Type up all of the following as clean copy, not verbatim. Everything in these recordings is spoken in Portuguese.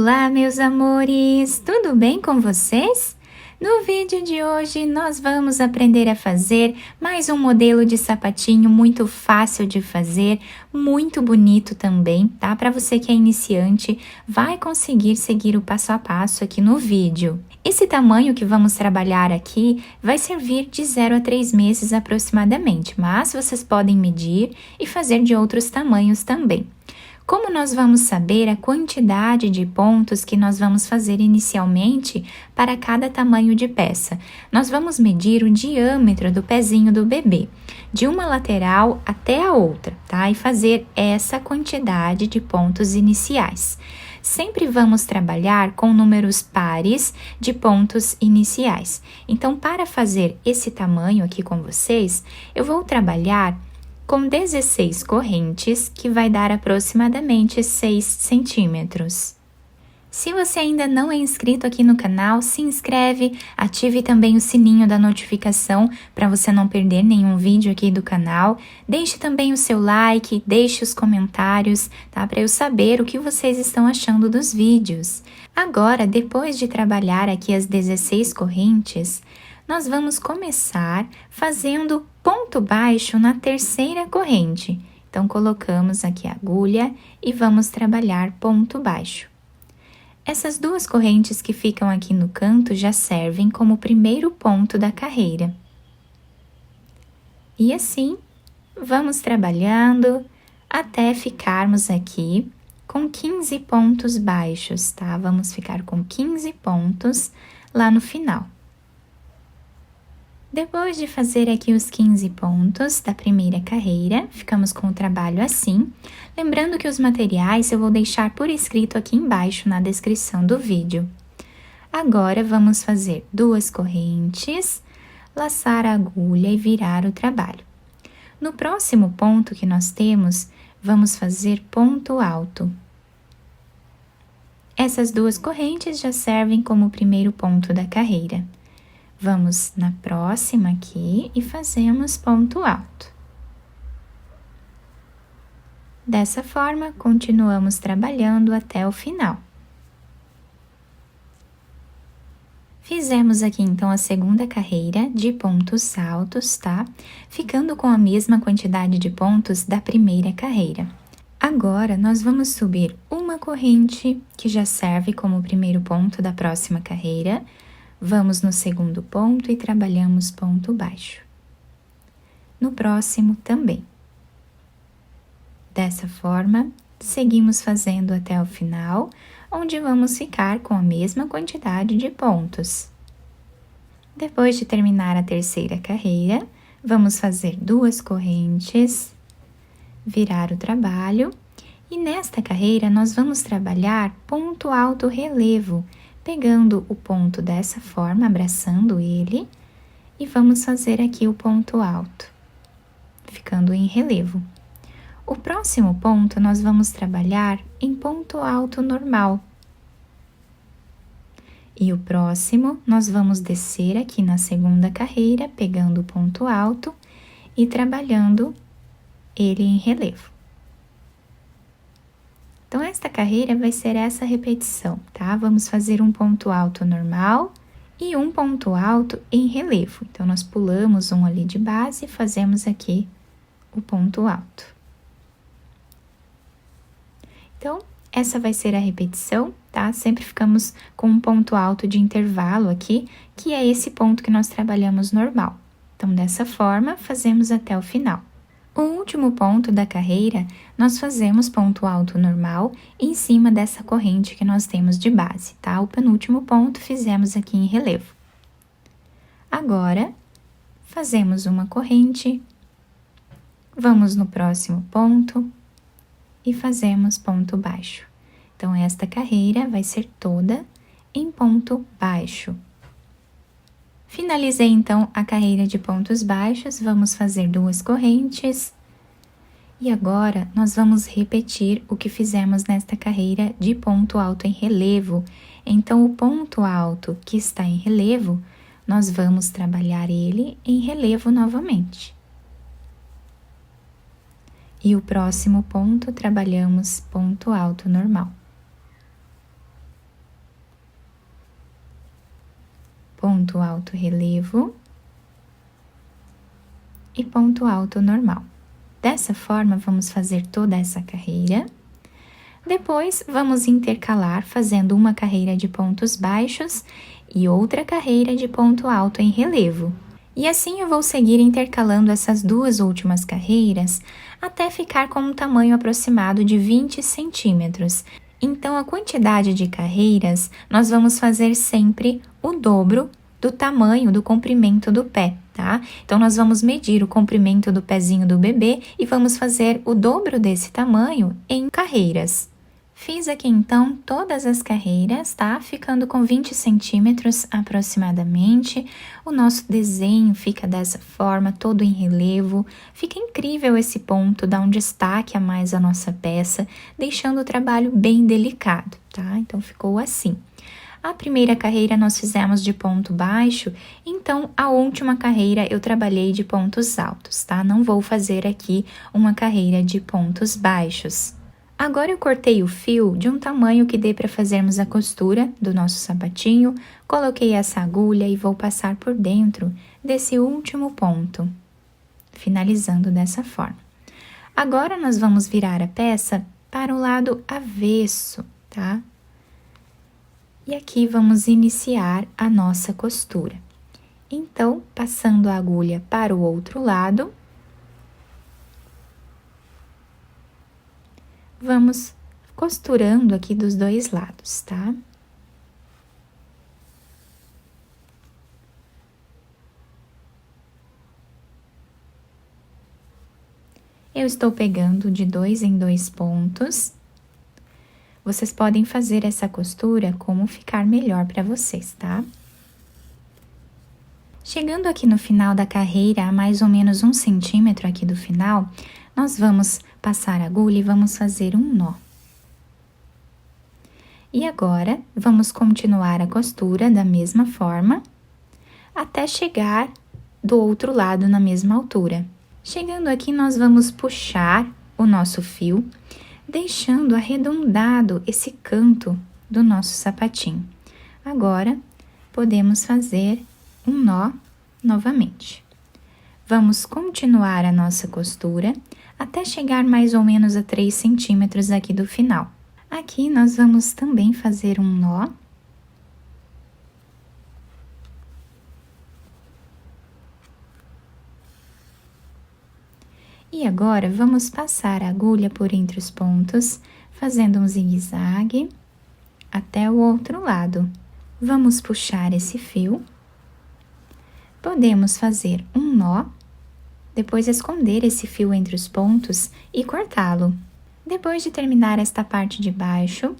Olá, meus amores! Tudo bem com vocês? No vídeo de hoje, nós vamos aprender a fazer mais um modelo de sapatinho muito fácil de fazer, muito bonito também, tá? Para você que é iniciante, vai conseguir seguir o passo a passo aqui no vídeo. Esse tamanho que vamos trabalhar aqui vai servir de 0 a 3 meses aproximadamente, mas vocês podem medir e fazer de outros tamanhos também. Como nós vamos saber a quantidade de pontos que nós vamos fazer inicialmente para cada tamanho de peça? Nós vamos medir o diâmetro do pezinho do bebê, de uma lateral até a outra, tá? E fazer essa quantidade de pontos iniciais. Sempre vamos trabalhar com números pares de pontos iniciais. Então, para fazer esse tamanho aqui com vocês, eu vou trabalhar com 16 correntes, que vai dar aproximadamente 6 centímetros. Se você ainda não é inscrito aqui no canal, se inscreve, ative também o sininho da notificação para você não perder nenhum vídeo aqui do canal. Deixe também o seu like, deixe os comentários, tá? Para eu saber o que vocês estão achando dos vídeos. Agora, depois de trabalhar aqui as 16 correntes, nós vamos começar fazendo ponto baixo na terceira corrente. Então, colocamos aqui a agulha e vamos trabalhar ponto baixo. Essas duas correntes que ficam aqui no canto já servem como primeiro ponto da carreira. E assim, vamos trabalhando até ficarmos aqui com 15 pontos baixos, tá? Vamos ficar com 15 pontos lá no final. Depois de fazer aqui os 15 pontos da primeira carreira, ficamos com o trabalho assim. Lembrando que os materiais eu vou deixar por escrito aqui embaixo na descrição do vídeo. Agora, vamos fazer duas correntes, laçar a agulha e virar o trabalho. No próximo ponto que nós temos, vamos fazer ponto alto. Essas duas correntes já servem como o primeiro ponto da carreira. Vamos na próxima aqui e fazemos ponto alto. Dessa forma, continuamos trabalhando até o final. Fizemos aqui, então, a segunda carreira de pontos altos, tá? Ficando com a mesma quantidade de pontos da primeira carreira. Agora, nós vamos subir uma corrente, que já serve como o primeiro ponto da próxima carreira. Vamos no segundo ponto e trabalhamos ponto baixo. No próximo também. Dessa forma, seguimos fazendo até o final, onde vamos ficar com a mesma quantidade de pontos. Depois de terminar a terceira carreira, vamos fazer duas correntes, virar o trabalho, e nesta carreira nós vamos trabalhar ponto alto relevo, pegando o ponto dessa forma, abraçando ele, e vamos fazer aqui o ponto alto, ficando em relevo. O próximo ponto nós vamos trabalhar em ponto alto normal. E o próximo nós vamos descer aqui na segunda carreira, pegando o ponto alto e trabalhando ele em relevo. Então, esta carreira vai ser essa repetição, tá? Vamos fazer um ponto alto normal e um ponto alto em relevo. Então, nós pulamos um ali de base e fazemos aqui o ponto alto. Então, essa vai ser a repetição, tá? Sempre ficamos com um ponto alto de intervalo aqui, que é esse ponto que nós trabalhamos normal. Então, dessa forma, fazemos até o final. O último ponto da carreira, nós fazemos ponto alto normal em cima dessa corrente que nós temos de base, tá? O penúltimo ponto fizemos aqui em relevo. Agora, fazemos uma corrente, vamos no próximo ponto e fazemos ponto baixo. Então, esta carreira vai ser toda em ponto baixo. Finalizei, então, a carreira de pontos baixos, vamos fazer duas correntes. E agora, nós vamos repetir o que fizemos nesta carreira de ponto alto em relevo. Então, o ponto alto que está em relevo, nós vamos trabalhar ele em relevo novamente. E o próximo ponto, trabalhamos ponto alto normal. ponto alto relevo e ponto alto normal. Dessa forma, vamos fazer toda essa carreira. Depois, vamos intercalar fazendo uma carreira de pontos baixos e outra carreira de ponto alto em relevo. E assim eu vou seguir intercalando essas duas últimas carreiras até ficar com um tamanho aproximado de 20 centímetros. Então, a quantidade de carreiras, nós vamos fazer sempre o dobro do tamanho do comprimento do pé, tá? Então, nós vamos medir o comprimento do pezinho do bebê e vamos fazer o dobro desse tamanho em carreiras. Fiz aqui, então, todas as carreiras, tá? Ficando com 20 centímetros aproximadamente. O nosso desenho fica dessa forma, todo em relevo. Fica incrível esse ponto, dá um destaque a mais à nossa peça, deixando o trabalho bem delicado, tá? Então, ficou assim. A primeira carreira nós fizemos de ponto baixo, então a última carreira eu trabalhei de pontos altos, tá? Não vou fazer aqui uma carreira de pontos baixos. Agora eu cortei o fio de um tamanho que dê para fazermos a costura do nosso sapatinho, coloquei essa agulha e vou passar por dentro desse último ponto, finalizando dessa forma. Agora nós vamos virar a peça para o lado avesso, tá? E aqui vamos iniciar a nossa costura. Então, passando a agulha para o outro lado, vamos costurando aqui dos dois lados, tá? Eu estou pegando de 2 em 2 pontos. Vocês podem fazer essa costura como ficar melhor para vocês, tá? Chegando aqui no final da carreira, a mais ou menos 1 centímetro aqui do final, nós vamos passar a agulha e vamos fazer um nó. E agora, vamos continuar a costura da mesma forma, até chegar do outro lado na mesma altura. Chegando aqui, nós vamos puxar o nosso fio, deixando arredondado esse canto do nosso sapatinho. Agora, podemos fazer um nó novamente. Vamos continuar a nossa costura até chegar mais ou menos a 3 centímetros aqui do final. Aqui, nós vamos também fazer um nó. E agora, vamos passar a agulha por entre os pontos, fazendo um zigue-zague até o outro lado. Vamos puxar esse fio. Podemos fazer um nó, depois esconder esse fio entre os pontos e cortá-lo. Depois de terminar esta parte de baixo,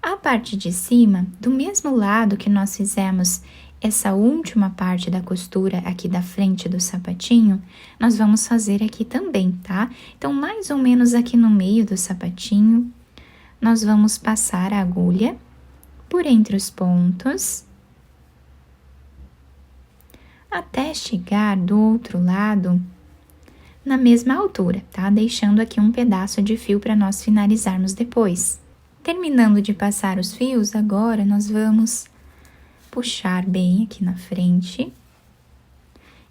a parte de cima, do mesmo lado que nós fizemos essa última parte da costura aqui da frente do sapatinho, nós vamos fazer aqui também, tá? Então, mais ou menos aqui no meio do sapatinho, nós vamos passar a agulha por entre os pontos, até chegar do outro lado na mesma altura, tá? Deixando aqui um pedaço de fio para nós finalizarmos depois. Terminando de passar os fios, agora nós vamos puxar bem aqui na frente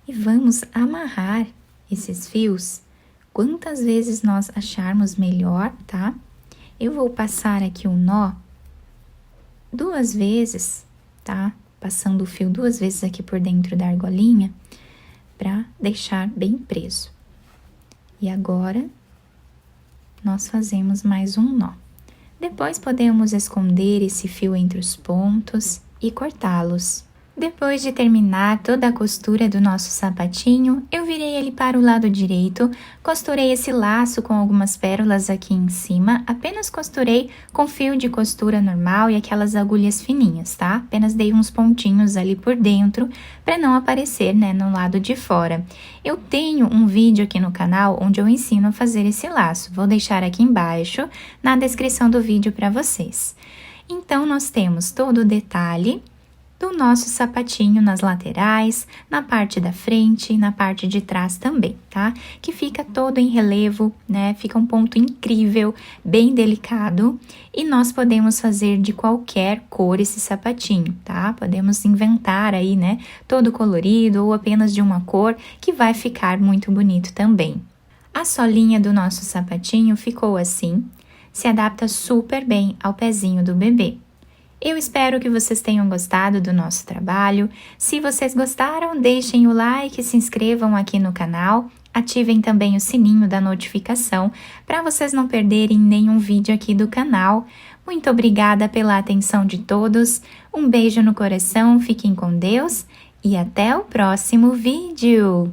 e vamos amarrar esses fios quantas vezes nós acharmos melhor, tá? Eu vou passar aqui um nó 2 vezes, tá? Passando o fio 2 vezes aqui por dentro da argolinha para deixar bem preso. E agora, nós fazemos mais um nó. Depois, podemos esconder esse fio entre os pontos e cortá-los. Depois de terminar toda a costura do nosso sapatinho, eu virei ele para o lado direito, costurei esse laço com algumas pérolas aqui em cima, apenas costurei com fio de costura normal e aquelas agulhas fininhas, tá? Apenas dei uns pontinhos ali por dentro, para não aparecer, né, no lado de fora. Eu tenho um vídeo aqui no canal onde eu ensino a fazer esse laço, vou deixar aqui embaixo, na descrição do vídeo para vocês. Então, nós temos todo o detalhe do nosso sapatinho nas laterais, na parte da frente e na parte de trás também, tá? Que fica todo em relevo, né? Fica um ponto incrível, bem delicado, e nós podemos fazer de qualquer cor esse sapatinho, tá? Podemos inventar aí, né? Todo colorido ou apenas de uma cor, que vai ficar muito bonito também. A solinha do nosso sapatinho ficou assim, se adapta super bem ao pezinho do bebê. Eu espero que vocês tenham gostado do nosso trabalho. Se vocês gostaram, deixem o like, se inscrevam aqui no canal, ativem também o sininho da notificação para vocês não perderem nenhum vídeo aqui do canal. Muito obrigada pela atenção de todos, um beijo no coração, fiquem com Deus e até o próximo vídeo!